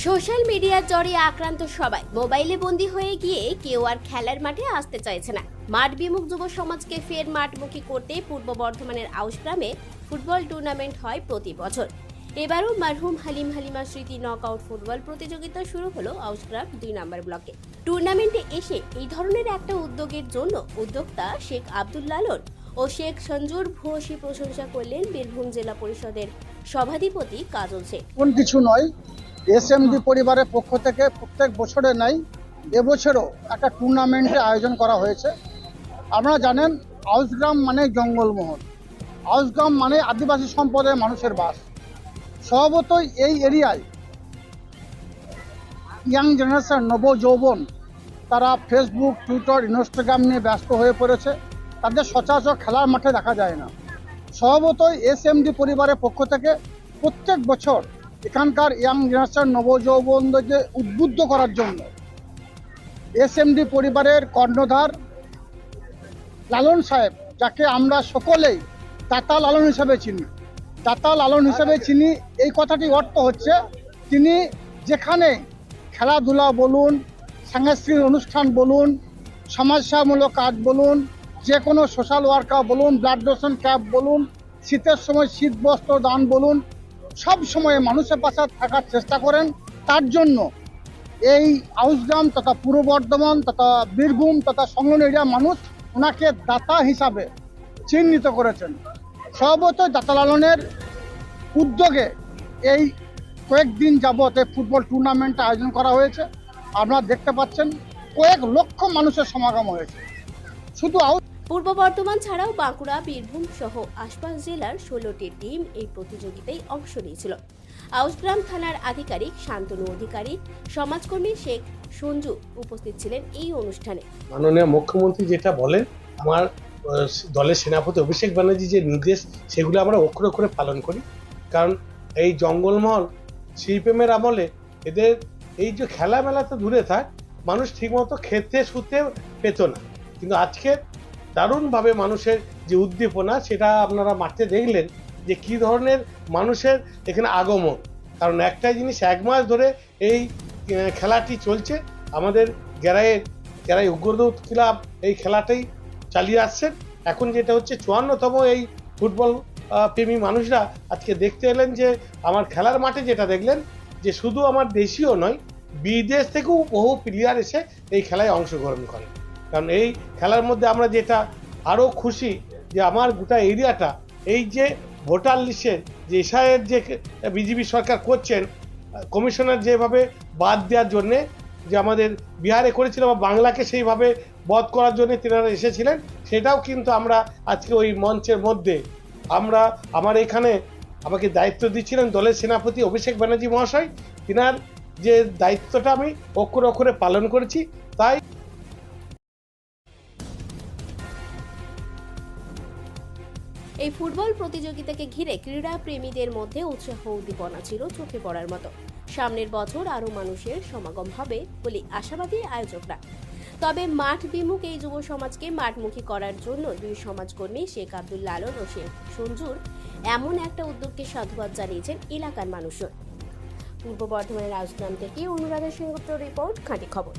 Social মিডিয়ার জ্বরে আক্রান্ত সবাই মোবাইলে বন্দী হয়ে গিয়ে কেউ আর খেলার মাঠে আসতে চাইছে না। মাঠ বিমুখ যুব সমাজকে ফের মাঠমুখী করতে পূর্ব বর্ধমানের আউশগ্রামে ফুটবল টুর্নামেন্ট হয় প্রতি বছর। এবারও মারহুম হালিমা স্মৃতি নকআউট ফুটবল প্রতিযোগিতা শুরু হলো আউশগ্রাম 2 নম্বর ব্লকে। টুর্নামেন্টে এসে এই ধরনের একটা উদ্যোগের জন্য উদ্যোক্তা শেখ আব্দুল লালন ও শেখ সঞ্জুর ভূয়সী প্রশংসা করলেন বীরভূম জেলা পরিষদের সভাধিপতি কাজল শেখ। কোন কিছু নয়, এসএমডি পরিবারের পক্ষ থেকে প্রত্যেক বছরে নাই এবছরও একটা টুর্নামেন্টের আয়োজন করা হয়েছে। আপনারা জানেন আউশগ্রাম মানে জঙ্গলমহল, আউশগ্রাম মানে আদিবাসী সম্প্রদায়ের মানুষের বাস। স্বভাবতই এই এরিয়ায় ইয়াং জেনারেশন, নবযৌবন, তারা ফেসবুক, টুইটার, ইনস্টাগ্রাম নিয়ে ব্যস্ত হয়ে পড়েছে। তাদের সচরাচর খেলার মাঠে দেখা যায় না। স্বভাবতই এসএমডি পরিবারের পক্ষ থেকে প্রত্যেক বছর এখানকার ইয়াং জেনারেশন, নবযৌবনদেরকে উদ্বুদ্ধ করার জন্য এসএমডি পরিবারের কর্ণধার লালন সাহেব, যাকে আমরা সকলেই দাতা লালন হিসাবে চিনি, দাতা লালন হিসাবে চিনি, এই কথাটি অর্থ হচ্ছে তিনি যেখানে খেলাধুলা বলুন, সাংস্কৃতিক অনুষ্ঠান বলুন, সমাজসেবামূলক কাজ বলুন, যে কোনো সোশ্যাল ওয়ার্কার বলুন, ব্লাড ডোনেশন ক্যাম্প বলুন, শীতের সময় শীত বস্ত্র দান বলুন, সব সময় মানুষের পাশে থাকার চেষ্টা করেন। তার জন্য এই আউশগ্রাম তথা পূর্ব বর্ধমান তথা বীরভূম তথা সংলগ্ন এরিয়ার মানুষ ওনাকে দাতা হিসাবে চিহ্নিত করেছেন। স্বভাবতই দাতা লালনের উদ্যোগে এই কয়েকদিন যাবৎ এই ফুটবল টুর্নামেন্ট আয়োজন করা হয়েছে। আপনারা দেখতে পাচ্ছেন কয়েক লক্ষ মানুষের সমাগম হয়েছে। শুধু পূর্ব বর্ধমান ছাড়াও বাঁকুড়া, বীরভূম সহ আশপাশ জেলার 16টি টিম এই প্রতিযোগিতায় অংশ নিয়েছিল। আউশগ্রাম থানার আধিকারিক শান্তনু অধিকারী, সমাজকর্মী শেখ সঞ্জু উপস্থিত ছিলেন এই অনুষ্ঠানে। মাননীয় মুখ্যমন্ত্রী যেটা বলেন, আমার দলের সেনাপতি অভিষেক ব্যানার্জি যে নির্দেশ, সেগুলো আমরা অক্ষরে অক্ষরে পালন করি। কারণ এই জঙ্গলমহল শিল্পের আমলে এদের এই যে খেলা মেলাতে দূরে থাক, মানুষ ঠিকমতো খেতে শুতে পেত না। কিন্তু আজকে দারুণভাবে মানুষের যে উদ্দীপনা, সেটা আপনারা মাঠে দেখলেন যে কি ধরনের মানুষের এখানে আগমন। কারণ একটাই জিনিস, 1 মাস ধরে এই খেলাটি চলছে। আমাদের গেরাই উগ্রদূত ক্লাব এই খেলাটাই চালিয়ে আসছেন। এখন যেটা হচ্ছে 54তম এই ফুটবল প্রেমী মানুষরা আজকে দেখতে এলেন যে আমার খেলার মাঠে যেটা দেখলেন যে শুধু আমার দেশীয় নয়, বিদেশ থেকেও বহু প্লেয়ার এসে এই খেলায় অংশগ্রহণ করেন। কারণ এই খেলার মধ্যে আমরা যেটা আরও খুশি যে আমার গোটা এরিয়াটা এই যে ভোটার লিস্টের যে এসআইয়ের যে বিজেপি সরকার করছেন, কমিশনার যেভাবে বাদ দেওয়ার জন্যে যে আমাদের বিহারে করেছিল বা বাংলাকে সেইভাবে বধ করার জন্য তেনারা এসেছিলেন, সেটাও কিন্তু আমরা আজকে ওই মঞ্চের মধ্যে আমার এখানে আমাকে দায়িত্ব দিচ্ছিলেন দলের সেনাপতি অভিষেক ব্যানার্জি মহাশয়। তিনার যে দায়িত্বটা আমি অক্ষরে অক্ষরে পালন করেছি। তাই এই ফুটবল প্রতিযোগিতাকে ঘিরে ক্রীড়া প্রেমীদের মধ্যে উৎসাহ উদ্দীপনা ছিল চোখে পড়ার মতো। সামনের বছর আরও মানুষের সমাগম হবে বলে আশাবাদী আয়োজকরা। তবে মাঠ বিমুখ এই যুব সমাজকে মাঠমুখী করার জন্য 2 সমাজকর্মী শেখ আব্দুল লালন ও শেখ সঞ্জুর এমন একটা উদ্যোগকে সাধুবাদ জানিয়েছেন এলাকার মানুষজন। পূর্ব বর্ধমানের আউশগ্রাম থেকে অনুরাধা সেনগুপ্ত রিপোর্ট, খাঁটি খবর।